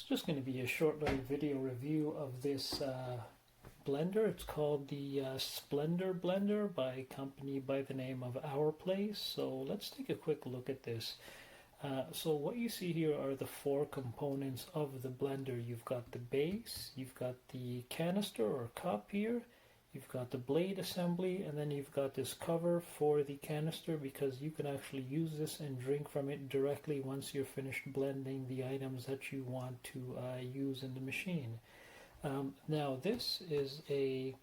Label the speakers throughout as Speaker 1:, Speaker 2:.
Speaker 1: just going to be a short little video review of this blender. It's called the Splendor blender by a company by the name of Our Place. So let's take a quick look at this. So what you see here are the four components of the blender. You've got the base, you've got the canister or cup here, you've got the blade assembly, and then you've got this cover for the canister because you can actually use this and drink from it directly once you're finished blending the items that you want to use in the machine. Now this is a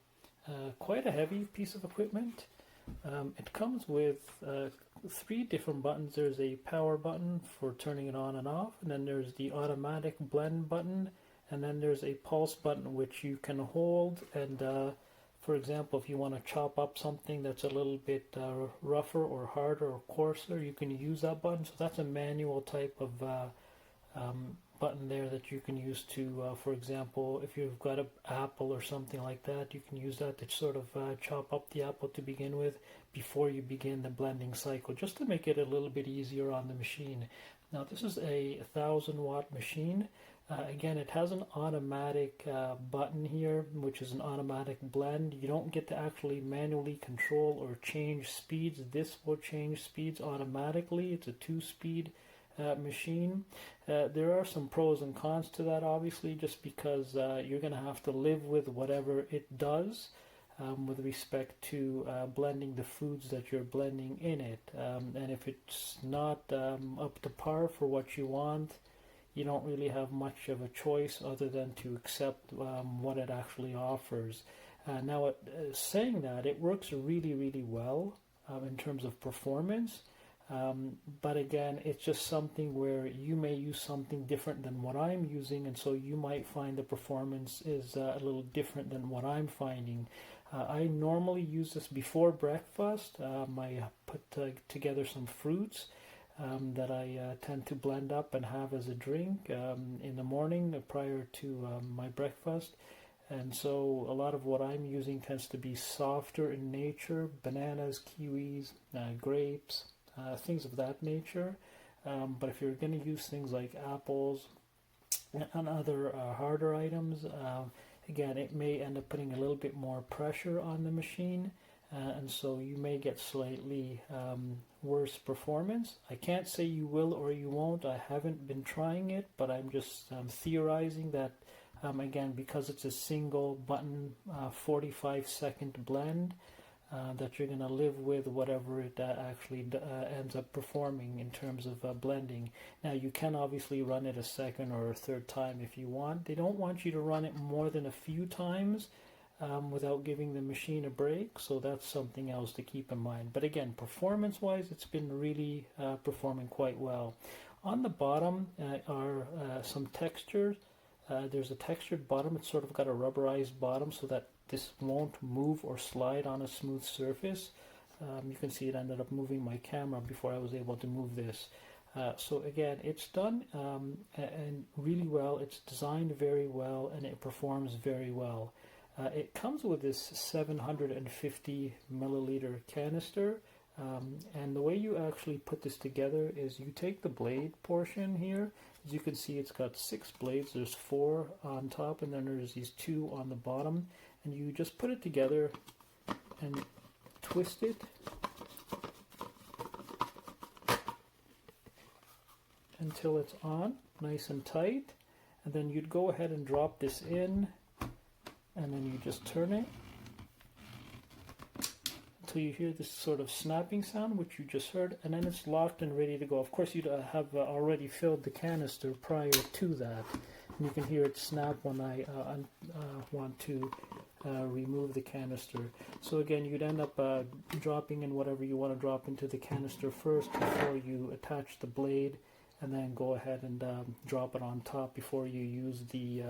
Speaker 1: quite a heavy piece of equipment. It comes with three different buttons. There's a power button for turning it on and off, and then there's the automatic blend button, and then there's a pulse button which you can hold, and for example, if you want to chop up something that's a little bit rougher or harder or coarser, you can use that button. So that's a manual type of button there that you can use to, for example, if you've got an apple or something like that, you can use that to sort of chop up the apple to begin with before you begin the blending cycle, just to make it a little bit easier on the machine. Now this is a 1000-watt machine. Again, it has an automatic button here, which is an automatic blend. You don't get to actually manually control or change speeds. This will change speeds automatically. It's a 2-speed machine. There are some pros and cons to that, obviously, just because you're going to have to live with whatever it does with respect to blending the foods that you're blending in it. And if it's not up to par for what you want, you don't really have much of a choice other than to accept what it actually offers. Now, saying that, it works really, really well in terms of performance. But again, it's just something where you may use something different than what I'm using, and so you might find the performance is a little different than what I'm finding. I normally use this before breakfast. I put together some fruits that I tend to blend up and have as a drink in the morning prior to my breakfast. And so a lot of what I'm using tends to be softer in nature: bananas, kiwis, grapes, things of that nature. But if you're going to use things like apples and other harder items, again, it may end up putting a little bit more pressure on the machine, and so you may get slightly worse performance. I can't say you will or you won't. I haven't been trying it, but I'm just theorizing that, again, because it's a single button 45-second blend, that you're going to live with whatever it actually ends up performing in terms of blending. Now, you can obviously run it a second or a third time if you want. They don't want you to run it more than a few times without giving the machine a break, so that's something else to keep in mind. But again, performance-wise, it's been really performing quite well. On the bottom are some textures. There's a textured bottom. It's sort of got a rubberized bottom so that this won't move or slide on a smooth surface. You can see it ended up moving my camera before I was able to move this. So again, it's done and really well. It's designed very well, and it performs very well. It comes with this 750 milliliter canister, and the way you actually put this together is you take the blade portion here. As you can see, it's got 6 blades. There's 4 on top, and then there's these 2 on the bottom, and you just put it together and twist it until it's on nice and tight, and then you'd go ahead and drop this in, and then you just turn it until you hear this sort of snapping sound, which you just heard, and then it's locked and ready to go. Of course, you'd have already filled the canister prior to that, and you can hear it snap when I want to remove the canister. So again, you'd end up dropping in whatever you want to drop into the canister first before you attach the blade, and then go ahead and drop it on top before you use the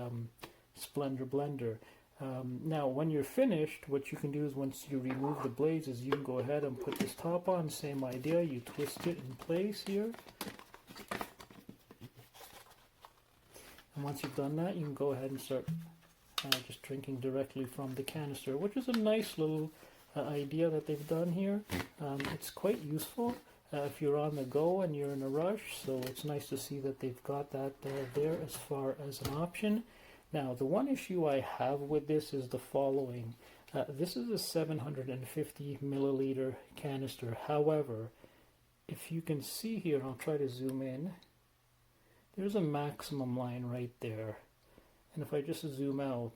Speaker 1: Splendor blender. Now, when you're finished, what you can do is once you remove the blades is you can go ahead and put this top on. Same idea, you twist it in place here. And once you've done that, you can go ahead and start just drinking directly from the canister, which is a nice little idea that they've done here. It's quite useful. if you're on the go and you're in a rush. So it's nice to see that they've got that there as far as an option. Now, the one issue I have with this is the following. This is a 750 milliliter canister. However, if you can see here, I'll try to zoom in, there's a maximum line right there. And if I just zoom out,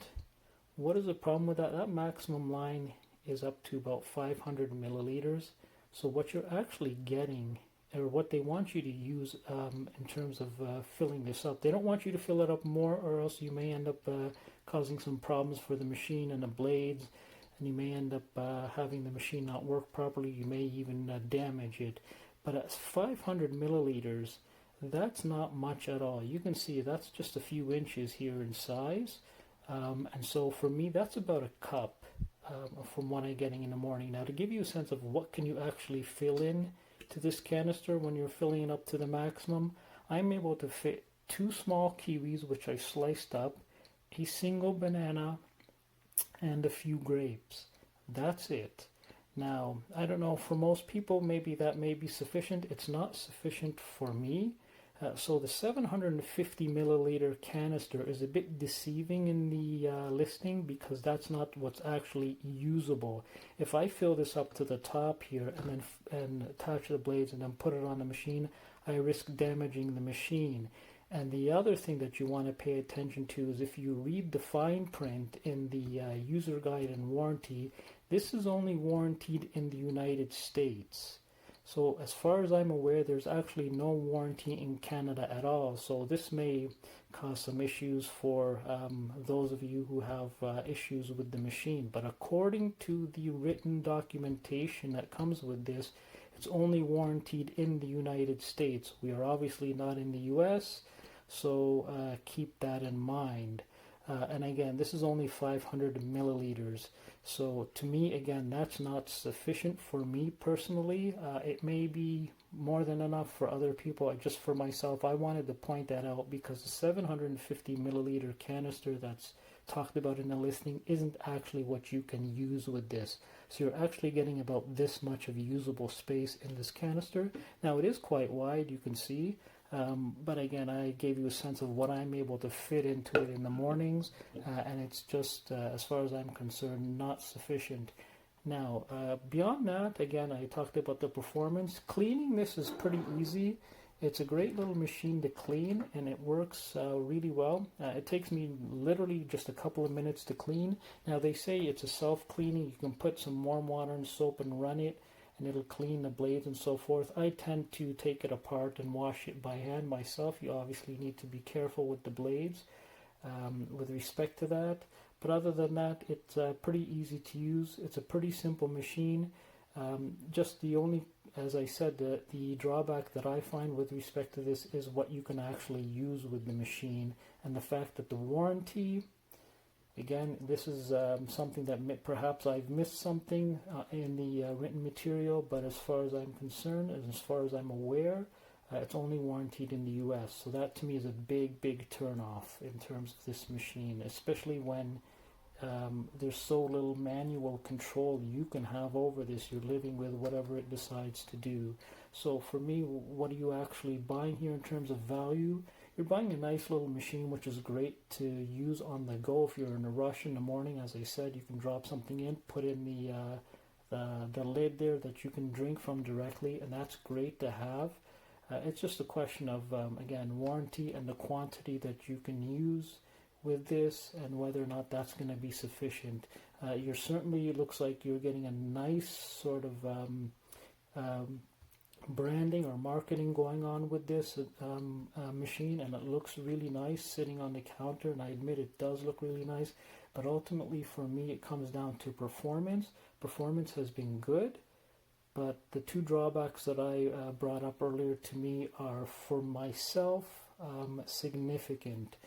Speaker 1: what is the problem with that? That maximum line is up to about 500 milliliters. So what you're actually getting, or what they want you to use in terms of filling this up, they don't want you to fill it up more, or else you may end up causing some problems for the machine and the blades, and you may end up having the machine not work properly. You may even damage it. But at 500 milliliters, that's not much at all. You can see that's just a few inches here in size. And so for me, that's about a cup from what I'm getting in the morning. Now, to give you a sense of what can you actually fill in to this canister when you're filling it up to the maximum, I'm able to fit 2 small kiwis, which I sliced up, a single banana, and a few grapes. That's it. Now, I don't know, for most people, maybe that may be sufficient. It's not sufficient for me. So the 750 milliliter canister is a bit deceiving in the listing, because that's not what's actually usable. If I fill this up to the top here and then attach the blades and then put it on the machine, I risk damaging the machine. And the other thing that you want to pay attention to is if you read the fine print in the user guide and warranty, this is only warranted in the United States. So as far as I'm aware, there's actually no warranty in Canada at all. So this may cause some issues for those of you who have issues with the machine. But according to the written documentation that comes with this, it's only warranted in the United States. We are obviously not in the US, so keep that in mind. And again, this is only 500 milliliters. So to me, again, that's not sufficient for me personally. It may be more than enough for other people. Just for myself, I wanted to point that out, because the 750 milliliter canister that's talked about in the listing isn't actually what you can use with this. So you're actually getting about this much of usable space in this canister. Now, it is quite wide, you can see. But again, I gave you a sense of what I'm able to fit into it in the mornings, and it's just, as far as I'm concerned, not sufficient. Now, beyond that, again, I talked about the performance. Cleaning this is pretty easy. It's a great little machine to clean, and it works really well. It takes me literally just a couple of minutes to clean. Now, they say it's a self-cleaning. You can put some warm water and soap and run it, and it'll clean the blades and so forth. I tend to take it apart and wash it by hand myself. You obviously need to be careful with the blades with respect to that. But other than that, it's pretty easy to use. It's a pretty simple machine. Just the only, as I said, the drawback that I find with respect to this is what you can actually use with the machine, and the fact that the warranty, again, this is something that perhaps I've missed something in the written material, but as far as I'm concerned, and as far as I'm aware, it's only warranted in the US. So that to me is a big, big turnoff in terms of this machine, especially when there's so little manual control you can have over this. You're living with whatever it decides to do. So for me, what are you actually buying here in terms of value? You're buying a nice little machine, which is great to use on the go if you're in a rush in the morning. As I said, you can drop something in, put in the lid there that you can drink from directly, and that's great to have. It's just a question of, again, warranty and the quantity that you can use with this, and whether or not that's going to be sufficient. You're certainly, it looks like you're getting a nice sort of branding or marketing going on with this machine, and it looks really nice sitting on the counter, and I admit it does look really nice. But ultimately for me, it comes down to performance. Performance has been good, but the two drawbacks that I brought up earlier to me are, for myself, significant.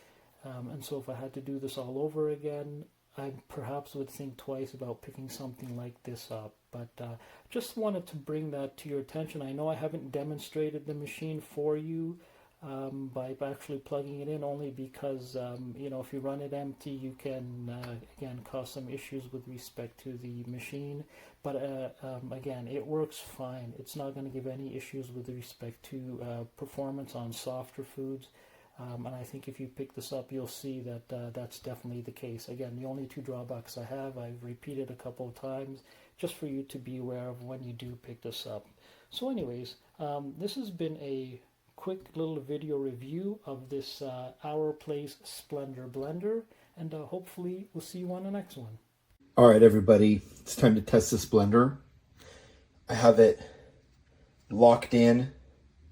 Speaker 1: And so if I had to do this all over again, I perhaps would think twice about picking something like this up. But just wanted to bring that to your attention. I know I haven't demonstrated the machine for you by actually plugging it in, only because you know, if you run it empty, you can again cause some issues with respect to the machine. But again, it works fine. It's not going to give any issues with respect to performance on softer foods. And I think if you pick this up, you'll see that that's definitely the case. Again, the only two drawbacks I have, I've repeated a couple of times, just for you to be aware of when you do pick this up. So anyways, this has been a quick little video review of this Our Place Splendor blender, and hopefully we'll see you on the next one.
Speaker 2: All right, everybody, it's time to test this blender. I have it locked in,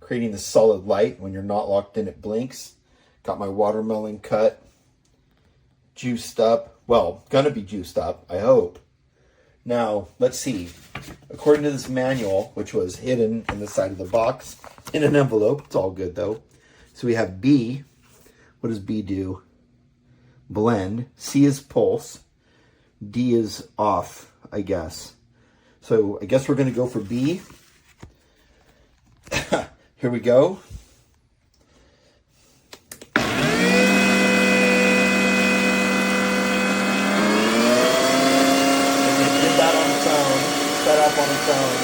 Speaker 2: creating the solid light. When you're not locked in, it blinks. Got my watermelon cut, juiced up. Well, gonna be juiced up, I hope. Now, let's see. According to this manual, which was hidden in the side of the box, in an envelope, it's all good though. So we have B. What does B do? Blend. C is pulse. D is off, I guess. So I guess we're going to go for B. Here we go. Did that on its own. Set up on its own.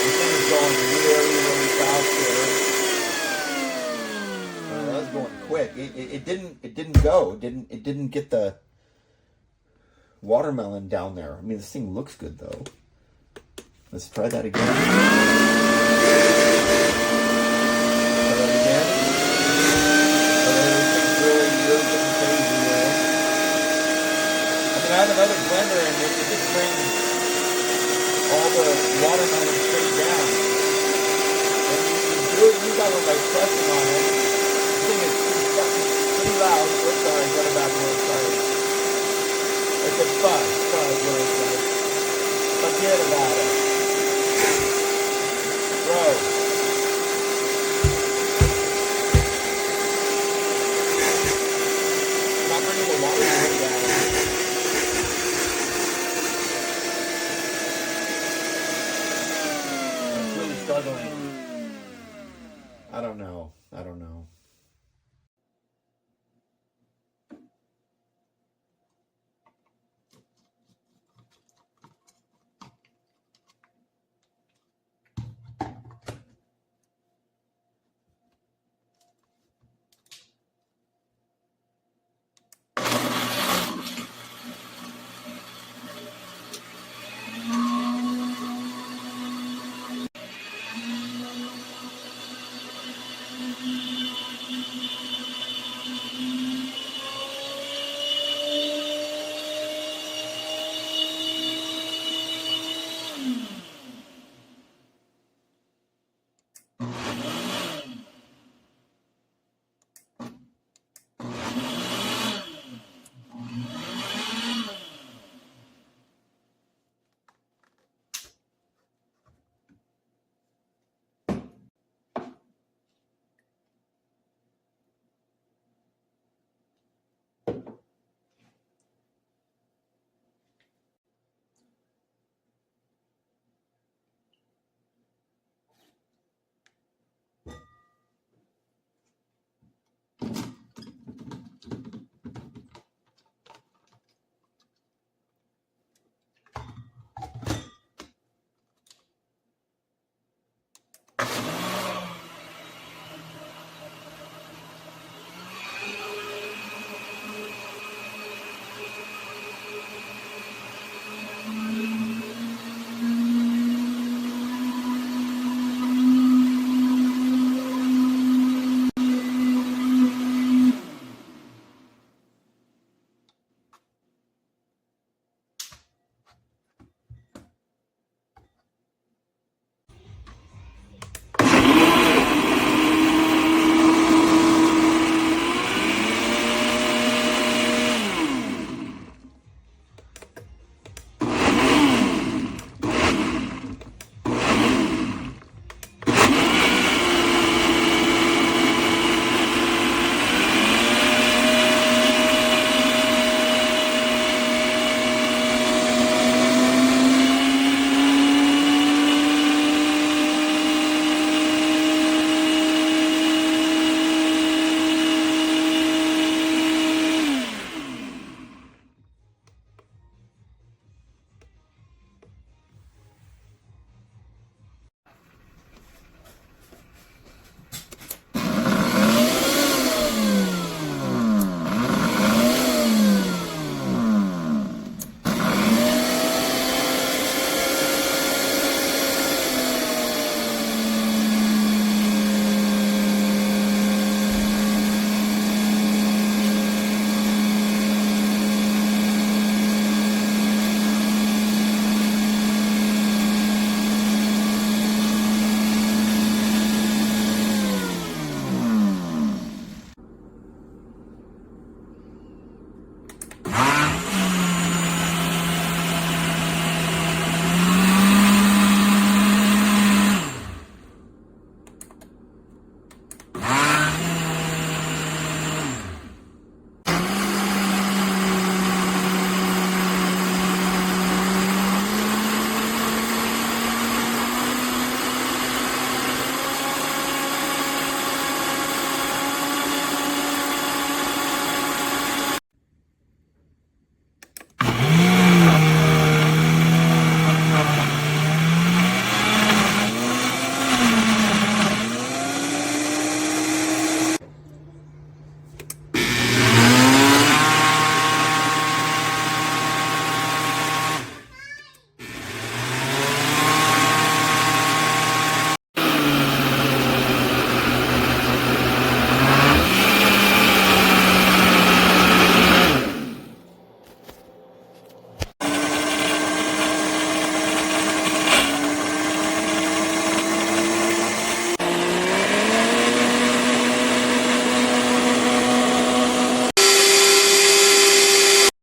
Speaker 2: This thing is going really, really fast here. That was going quick. It didn't go. It didn't get the watermelon down there. I mean, this thing looks good though. Let's try that again. Try that again. Everything's really getting crazy here. I mean, I had another blender and it just brings all the watermelon straight down. And you really do that by pressing on it. This thing is pretty loud. Oh, sorry, got a bad word, sorry. It's a fuzz word, guys. Forget about it. Bro. Not bringing the watermelon down. I'm really struggling. I don't know.